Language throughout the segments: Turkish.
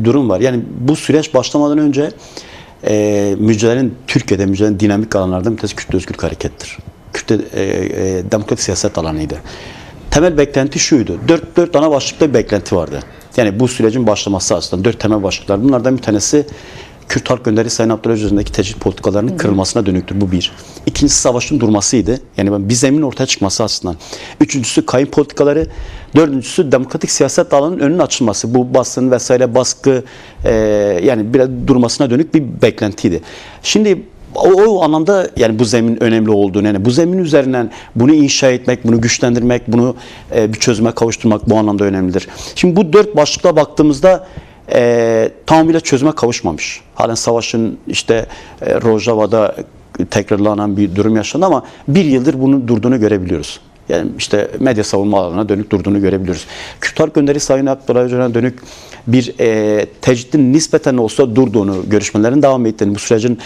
durum var. Yani bu süreç başlamadan önce Türkiye'de mücadelenin dinamik alanlardan bir tanesi Kürt Özgürlük Hareket'tir. Demokratik siyaset alanıydı. Temel beklenti şuydu. Dört ana başlıkta bir beklenti vardı. Yani bu sürecin başlaması aslında 4 temel başlıklar. Bunlardan bir tanesi Kürt Halk Önderi Sayın Abdullah Öcalan'daki tecrit politikalarının kırılmasına dönüktür. Bu bir. İkincisi savaşın durmasıydı. Yani bir zemin ortaya çıkması aslında. Üçüncüsü kayın politikaları. Dördüncüsü demokratik siyaset alanının önünün açılması. Bu basın vesaire baskı yani biraz durmasına dönük bir beklentiydi. Şimdi o anlamda yani bu zemin önemli olduğunu, yani bu zemin üzerinden bunu inşa etmek, bunu güçlendirmek, bunu bir çözüme kavuşturmak bu anlamda önemlidir. Şimdi bu 4 başlıkla baktığımızda tamamıyla çözüme kavuşmamış. Halen savaşın işte Rojava'da tekrarlanan bir durum yaşandı ama bir yıldır bunun durduğunu görebiliyoruz. Yani işte medya savunma alanına dönük durduğunu görebiliyoruz. Kürt Halk Önderi Sayın Abdullah Öcalan'a dönük bir tecritin nispeten olsa durduğunu, görüşmelerin devam ettiğini, bu sürecin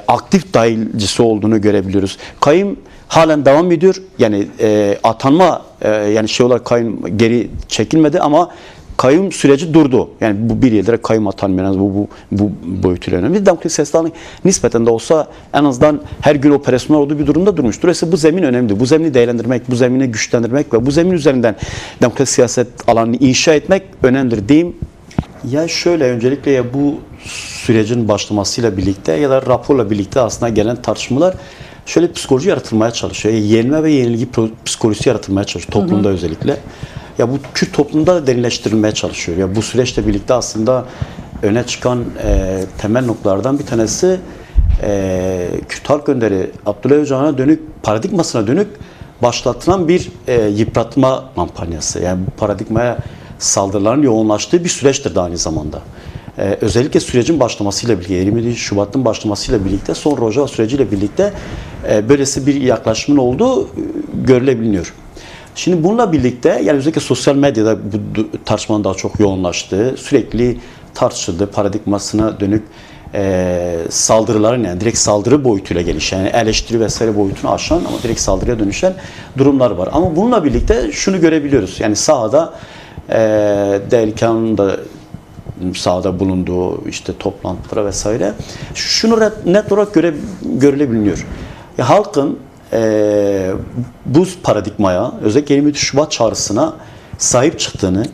aktif dahilcisi olduğunu görebiliyoruz. Kayyum halen devam ediyor. Yani atanma yani şey olarak kayyum geri çekilmedi ama kayyum süreci durdu. Yani bu bir yıldır kayyum atanmıyor. Bu boyutuyla önemli. Demokratik siyaset nispeten de olsa en azından her gün operasyonel olduğu bir durumda durmuştur. Dolayısıyla bu zemin önemli. Bu zemini değerlendirmek, bu zemini güçlendirmek ve bu zemin üzerinden demokratik siyaset alanını inşa etmek önemlidir diyeyim. Ya şöyle öncelikle ya bu sürecin başlamasıyla birlikte ya da raporla birlikte aslında gelen tartışmalar şöyle psikoloji yaratılmaya çalışıyor. Yenilme ve yenilgi psikolojisi yaratılmaya çalışıyor toplumda özellikle. Ya bu Kürt toplumda derinleştirilmeye çalışıyor. Ya bu süreçle birlikte aslında öne çıkan temel noktalardan bir tanesi Kürt Halk Önderi Abdullah Öcalan'a dönük, paradigmasına dönük başlatılan bir yıpratma kampanyası. Yani bu paradigmaya saldırıların yoğunlaştığı bir süreçtir de aynı zamanda. Özellikle sürecin başlamasıyla birlikte, 27 Şubat'ın başlamasıyla birlikte, son Rojava süreciyle birlikte böylesi bir yaklaşımın olduğu görülebiliyor. Şimdi bununla birlikte yani özellikle sosyal medyada bu tartışmanın daha çok yoğunlaştığı, sürekli tartışıldığı paradigmasına dönük saldırıların yani direkt saldırı boyutuyla gelişen, yani eleştiri vesaire boyutunu aşan ama direkt saldırıya dönüşen durumlar var. Ama bununla birlikte şunu görebiliyoruz. Yani sahada DELKA'nın da sahada bulunduğu işte toplantılara vesaire şunu net olarak görülebiliyor. Halkın bu paradigmaya, özellikle 23 Şubat çağrısına sahip çıktığını,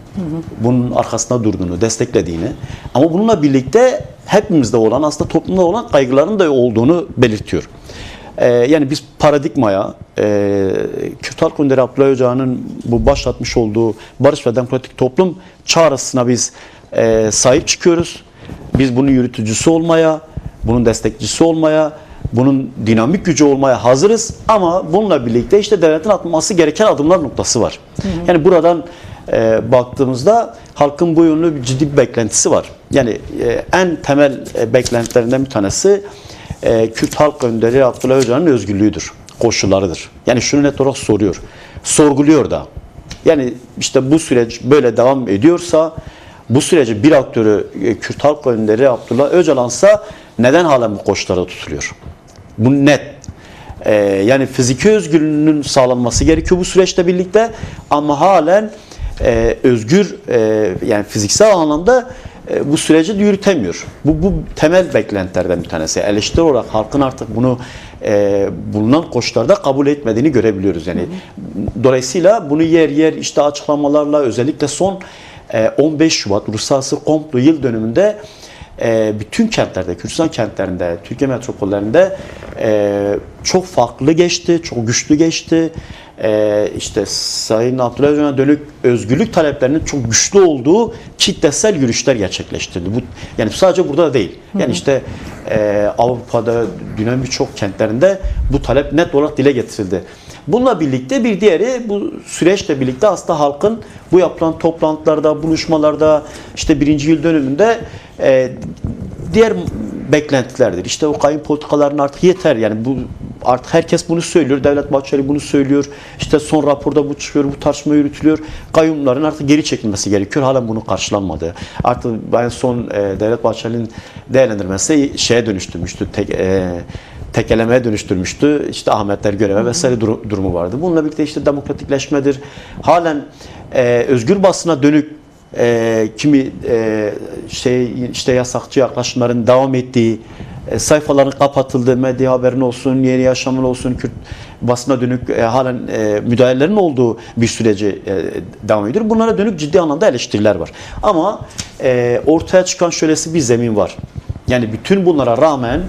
bunun arkasında durduğunu, desteklediğini ama bununla birlikte hepimizde olan, aslında toplumda olan kaygıların da olduğunu belirtiyor. Yani biz paradigmaya, Kürt Halk Önderi Abdullah Öcalan'ın bu başlatmış olduğu barış ve demokratik toplum çağrısına biz sahip çıkıyoruz. Biz bunun yürütücüsü olmaya, bunun destekçisi olmaya, bunun dinamik gücü olmaya hazırız ama bununla birlikte işte devletin atması gereken adımlar noktası var. Yani buradan baktığımızda halkın bu yönlü bir ciddi bir beklentisi var. Yani en temel beklentilerinden bir tanesi Kürt Halk Önderi Abdullah Öcalan'ın özgürlüğüdür, koşullarıdır. Yani şunu net olarak soruyor, sorguluyor da. Yani işte bu süreç böyle devam ediyorsa, bu süreci bir aktörü Kürt Halk Önderi Abdullah Öcalan'sa neden halen bu koşullarda tutuluyor? Bu net. Yani fiziki özgürlüğünün sağlanması gerekiyor bu süreçle birlikte ama halen özgür yani fiziksel anlamda bu süreci yürütemiyor. Bu temel beklentilerden bir tanesi. Eleştiri olarak halkın artık bunu bulunan koşullarda kabul etmediğini görebiliyoruz. Yani dolayısıyla bunu yer yer işte açıklamalarla özellikle son 15 Şubat Uluslararası Komplo Yıl Dönümünde bütün kentlerde, Kürdistan kentlerinde, Türkiye metropollerinde çok farklı geçti, çok güçlü geçti. İşte Sayın Abdullah Öcalan'a dönük özgürlük taleplerinin çok güçlü olduğu kitlesel yürüyüşler gerçekleştirdi. Bu yani sadece burada da değil. Yani işte Avrupa'da, dünyanın birçok kentlerinde bu talep net olarak dile getirildi. Bununla birlikte bir diğeri bu süreçle birlikte aslında halkın bu yapılan toplantılarda, buluşmalarda işte 1. yıl dönümünde diğer beklentilerdir. İşte o kayyum politikalarının artık yeter. Yani bu artık herkes bunu söylüyor. Devlet Bahçeli bunu söylüyor. İşte son raporda bu çıkıyor, bu tartışma yürütülüyor. Kayyumların artık geri çekilmesi gerekiyor. Halen bunu karşılanmadı. Artık en son Devlet Bahçeli'nin değerlendirmesi şeye dönüştürmüştü. Tekelemeye dönüştürmüştü. İşte Ahmetler göreve vesaire durumu vardı. Bununla birlikte işte demokratikleşmedir. Halen özgür basına dönük kimi işte yasakçı yaklaşımların devam ettiği, sayfaların kapatıldığı, medya haberin olsun, yeni yaşamın olsun, Kürt basına dönük halen müdahalelerin olduğu bir süreci devam ediyor. Bunlara dönük ciddi anlamda eleştiriler var. Ama ortaya çıkan şöylesi bir zemin var. Yani bütün bunlara rağmen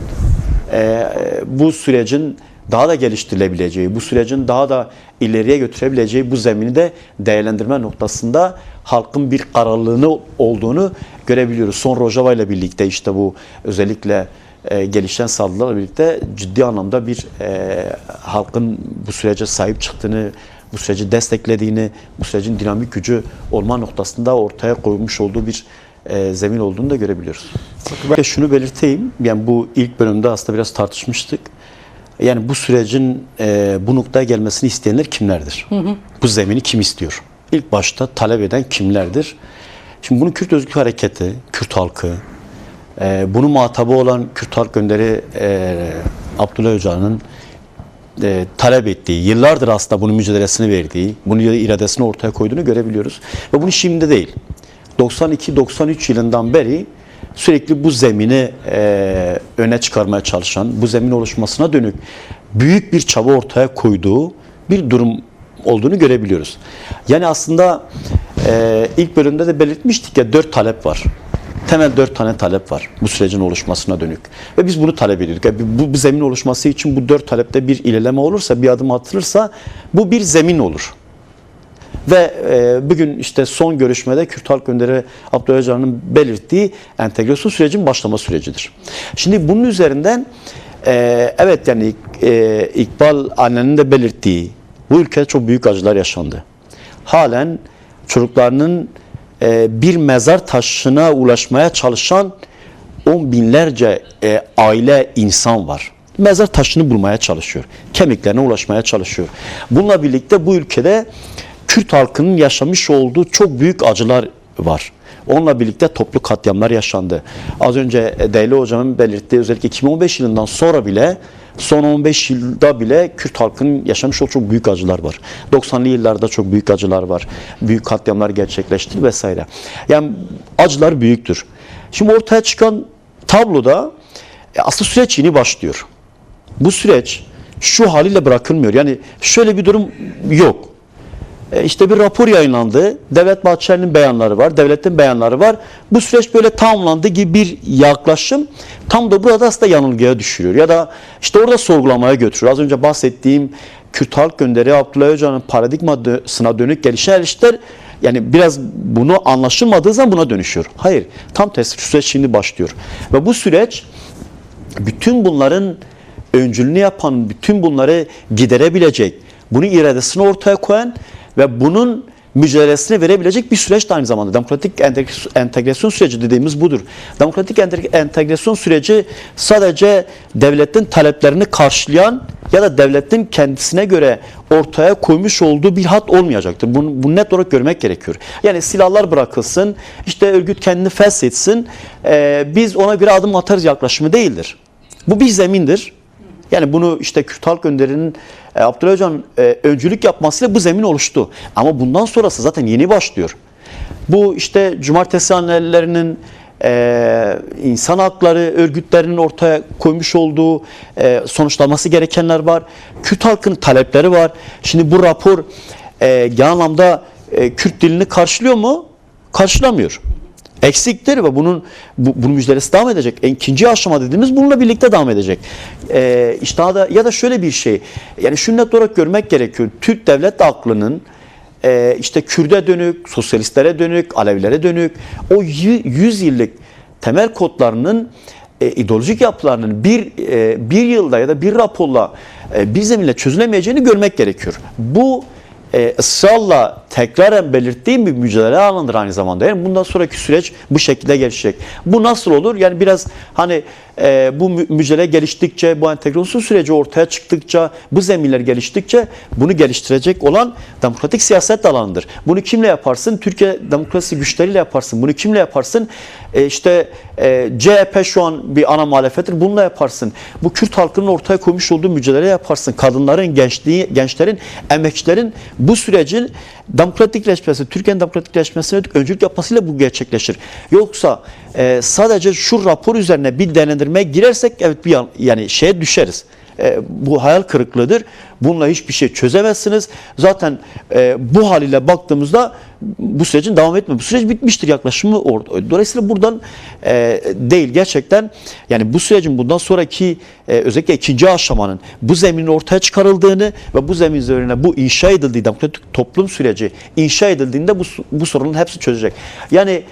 bu sürecin daha da geliştirilebileceği, bu sürecin daha da ileriye götürebileceği bu zemini de değerlendirme noktasında halkın bir kararlılığını olduğunu görebiliyoruz. Son Rojava ile birlikte işte bu özellikle gelişen saldırılarla birlikte ciddi anlamda bir halkın bu sürece sahip çıktığını, bu süreci desteklediğini, bu sürecin dinamik gücü olma noktasında ortaya koymuş olduğu bir zemin olduğunu da görebiliyoruz. Şunu belirteyim, yani bu ilk bölümde aslında biraz tartışmıştık. Yani bu sürecin bu noktaya gelmesini isteyenler kimlerdir? Bu zemini kim istiyor? İlk başta talep eden kimlerdir? Şimdi bunu Kürt Özgürlük Hareketi, Kürt halkı, bunun muhatabı olan Kürt Halk Önderi Abdullah Öcalan'ın talep ettiği, yıllardır aslında bunun mücadelesini verdiği, bunun iradesini ortaya koyduğunu görebiliyoruz. Ve bunu şimdi değil, 92-93 yılından beri sürekli bu zemini öne çıkarmaya çalışan, bu zemin oluşmasına dönük büyük bir çaba ortaya koyduğu bir durum olduğunu görebiliyoruz. Yani aslında ilk bölümde de belirtmiştik ya 4 talep var. Temel 4 tane talep var bu sürecin oluşmasına dönük. Ve biz bunu talep ediyorduk. Yani bu zemin oluşması için bu 4 talepte bir ilerleme olursa, bir adım atılırsa bu bir zemin olur. Ve bugün işte son görüşmede Kürt Halk Önderi Abdullah Öcalan'ın belirttiği entegrasyon sürecinin başlama sürecidir. Şimdi bunun üzerinden evet yani İkbal annenin de belirttiği bu ülkede çok büyük acılar yaşandı. Halen çocuklarının bir mezar taşına ulaşmaya çalışan on binlerce aile insan var. Mezar taşını bulmaya çalışıyor. Kemiklerine ulaşmaya çalışıyor. Bununla birlikte bu ülkede Kürt halkının yaşamış olduğu çok büyük acılar var. Onunla birlikte toplu katliamlar yaşandı. Az önce değerli hocamın belirttiği özellikle 2015 yılından sonra bile son 15 yılda bile Kürt halkının yaşamış olduğu çok büyük acılar var. 90'lı yıllarda çok büyük acılar var. Büyük katliamlar gerçekleşti vesaire. Yani acılar büyüktür. Şimdi ortaya çıkan tabloda aslında süreç yeni başlıyor. Bu süreç şu haliyle bırakılmıyor. Yani şöyle bir durum yok. İşte bir rapor yayınlandı. Devlet Bahçeli'nin beyanları var. Devletin beyanları var. Bu süreç böyle tamamlandı gibi bir yaklaşım tam da burada aslında yanılgıya düşürüyor. Ya da işte orada sorgulamaya götürüyor. Az önce bahsettiğim Kürt Halk Önderi Abdullah Öcalan'ın paradigmasına dönük gelişen eleştiriler yani biraz bunu anlaşılmadığı zaman buna dönüşüyor. Hayır. Tam tersi süreç şimdi başlıyor. Ve bu süreç bütün bunların öncülünü yapan, bütün bunları giderebilecek, bunun iradesini ortaya koyan ve bunun mücadelesini verebilecek bir süreç de aynı zamanda. Demokratik entegrasyon süreci dediğimiz budur. Demokratik entegrasyon süreci sadece devletin taleplerini karşılayan ya da devletin kendisine göre ortaya koymuş olduğu bir hat olmayacaktır. Bunu net olarak görmek gerekiyor. Yani silahlar bırakılsın, işte örgüt kendini feshetsin, biz ona göre adım atarız yaklaşımı değildir. Bu bir zemindir. Yani bunu işte Kürt Halk Önderi'nin Abdullah Öcalan'ın öncülük yapmasıyla bu zemin oluştu. Ama bundan sonrası zaten yeni başlıyor. Bu işte cumartesi annelerinin insan hakları örgütlerinin ortaya koymuş olduğu sonuçlanması gerekenler var. Kürt halkının talepleri var. Şimdi bu rapor genel anlamda Kürt dilini karşılıyor mu? Karşılamıyor. Eksiktir ve bunun mücadelesi devam edecek. İkinci aşama dediğimiz bununla birlikte devam edecek. İşte ya da şöyle bir şey. Yani şunu net olarak görmek gerekiyor. Türk devlet aklının işte Kürt'e dönük, sosyalistlere dönük, Alevilere dönük o 100 yıllık temel kodlarının ideolojik yapılarının bir yılda ya da bir raporla bir zeminle çözülemeyeceğini görmek gerekiyor. Bu ısrarla tekraren belirttiğim bir mücadele alanıdır aynı zamanda. Yani bundan sonraki süreç bu şekilde gelişecek. Bu nasıl olur? Yani biraz hani bu mücadele geliştikçe, bu entegrasyon süreci ortaya çıktıkça, bu zeminler geliştikçe bunu geliştirecek olan demokratik siyaset alanıdır. Bunu kimle yaparsın? Türkiye demokrasi güçleriyle yaparsın. Bunu kimle yaparsın? CHP şu an bir ana muhalefettir. Bununla yaparsın. Bu Kürt halkının ortaya koymuş olduğu mücadele yaparsın. Kadınların, gençlerin, emekçilerin bu sürecin demokratikleşmesi, Türkiye'nin demokratikleşmesine öncülük yapmasıyla bu gerçekleşir. Yoksa sadece şu rapor üzerine bir değerlendirmeye girersek evet yani şeye düşeriz. Bu hayal kırıklığıdır. Bununla hiçbir şey çözemezsiniz. Zaten bu haliyle baktığımızda bu sürecin devam etmiyor. Bu süreç bitmiştir yaklaşımı orada. Dolayısıyla buradan değil gerçekten yani bu sürecin bundan sonraki özellikle ikinci aşamanın bu zeminin ortaya çıkarıldığını ve bu zemin üzerine bu inşa edildiği demokratik toplum süreci inşa edildiğinde bu sorunun hepsi çözecek. Yani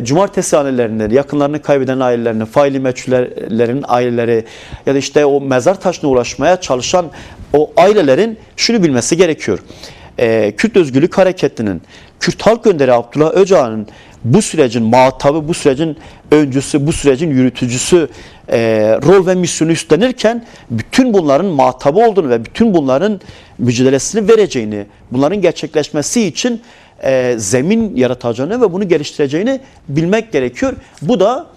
cumartesi ailelerinin, yakınlarını kaybeden ailelerini, faili meçhullerin aileleri ya da işte o mezar taşına ulaşmaya çalışan o ailelerin şunu bilmesi gerekiyor. Kürt Özgürlük Hareketi'nin, Kürt Halk Önderi Abdullah Öcalan'ın bu sürecin muhatabı, bu sürecin öncüsü, bu sürecin yürütücüsü rol ve misyonu üstlenirken bütün bunların muhatabı olduğunu ve bütün bunların mücadelesini vereceğini, bunların gerçekleşmesi için zemin yaratacağını ve bunu geliştireceğini bilmek gerekiyor. Bu da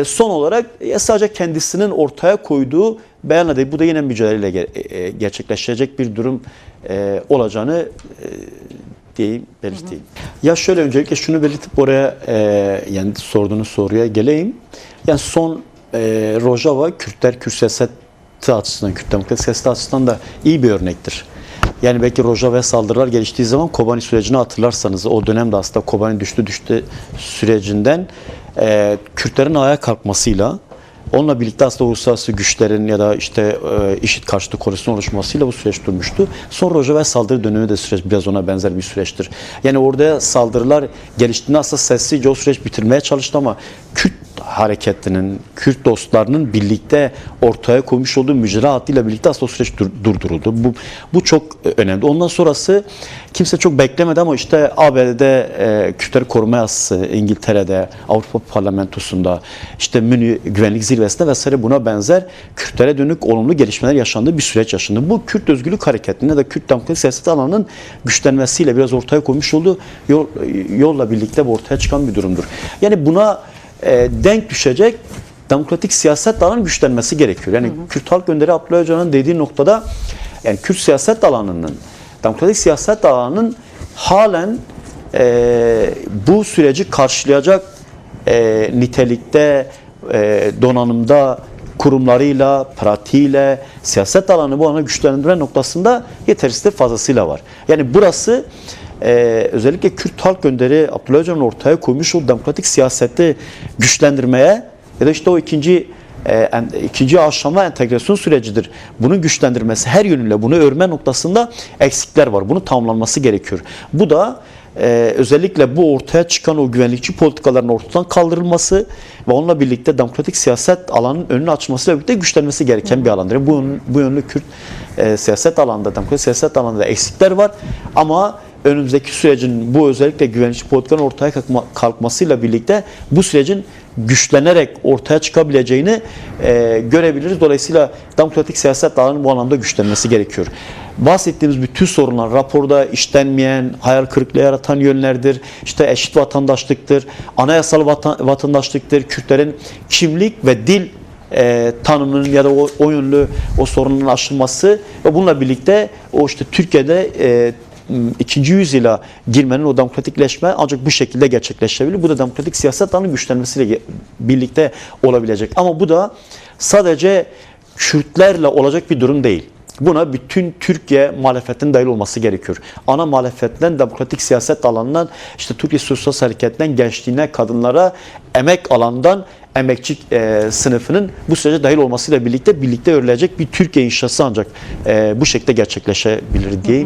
son olarak sadece kendisinin ortaya koyduğu beyanla değil, bu da yine mücadeleyle gerçekleşecek bir durum olacağını belirteyim. Ya şöyle öncelikle şunu belirtip oraya yani sorduğunuz soruya geleyim. Yani son Rojava Kürtler, Kürt siyaseti açısından, Kürt demokratik siyaseti açısından da iyi bir örnektir. Yani belki Rojava saldırılar geliştiği zaman Kobani sürecini hatırlarsanız o dönemde aslında Kobani düştü sürecinden Kürtlerin ayağa kalkmasıyla onunla birlikte aslında uluslararası güçlerin ya da işte IŞİD karşıtı koalisyonun oluşmasıyla bu süreç durmuştu. Son Rojava saldırı dönemi de süreç biraz ona benzer bir süreçtir. Yani orada saldırılar geliştiğinde aslında sessizce o süreç bitirmeye çalıştı ama Kürt hareketinin, Kürt dostlarının birlikte ortaya koymuş olduğu mücadele hattıyla birlikte aslında o süreç durduruldu. Bu çok önemli. Ondan sonrası kimse çok beklemedi ama işte ABD'de Kürtleri koruma yasası, İngiltere'de, Avrupa Parlamentosu'nda, işte Münih Güvenlik Zirvesi'nde vesaire buna benzer Kürtlere dönük olumlu gelişmeler yaşandığı bir süreç yaşandı. Bu Kürt Özgürlük Hareketi'nin ya da Kürt demokratik siyaseti alanının güçlenmesiyle biraz ortaya koymuş olduğu yolla birlikte ortaya çıkan bir durumdur. Yani buna denk düşecek demokratik siyaset alanının güçlenmesi gerekiyor. Yani Kürt Halk Önderi Abdullah Öcalan'ın dediği noktada yani Kürt siyaset alanının, demokratik siyaset alanının halen bu süreci karşılayacak nitelikte, donanımda, kurumlarıyla, pratiğiyle, siyaset alanı bu alana güçlendirme noktasında yetersiz de fazlasıyla var. Yani burası özellikle Kürt Halk Önderi Abdullah Öcalan'ın ortaya koymuş o demokratik siyaseti güçlendirmeye ya da işte o ikinci aşama entegrasyon sürecidir. Bunun güçlendirmesi her yönüyle bunu örme noktasında eksikler var. Bunun tamamlanması gerekiyor. Bu da özellikle bu ortaya çıkan o güvenlikçi politikaların ortadan kaldırılması ve onunla birlikte demokratik siyaset alanının önünü açmasıyla birlikte güçlenmesi gereken bir alandır. Bu yönlü Kürt siyaset alanında, demokratik siyaset alanında eksikler var ama önümüzdeki sürecin bu özellikle güvenlikçi politikanın ortaya kalkmasıyla birlikte bu sürecin güçlenerek ortaya çıkabileceğini görebiliriz. Dolayısıyla demokratik siyaset alanının bu anlamda güçlenmesi gerekiyor. Bahsettiğimiz bütün sorunlar raporda işlenmeyen, hayal kırıklığı yaratan yönlerdir. İşte eşit vatandaşlıktır, anayasal vatandaşlıktır, Kürtlerin kimlik ve dil tanımının ya da o yönlü o sorunun aşılması ve bununla birlikte o işte Türkiye'de ikinci yüzyıla girmenin o demokratikleşme ancak bu şekilde gerçekleşebilir. Bu da demokratik siyaset alanının güçlenmesiyle birlikte olabilecek. Ama bu da sadece Kürtlerle olacak bir durum değil. Buna bütün Türkiye muhalefetinin dahil olması gerekiyor. Ana muhalefetten, demokratik siyaset alanından, işte Türkiye Sosyal Hareketi'nden gençliğine, kadınlara, emek alandan emekçi sınıfının bu sürece dahil olmasıyla birlikte örülecek bir Türkiye inşası ancak bu şekilde gerçekleşebilir diye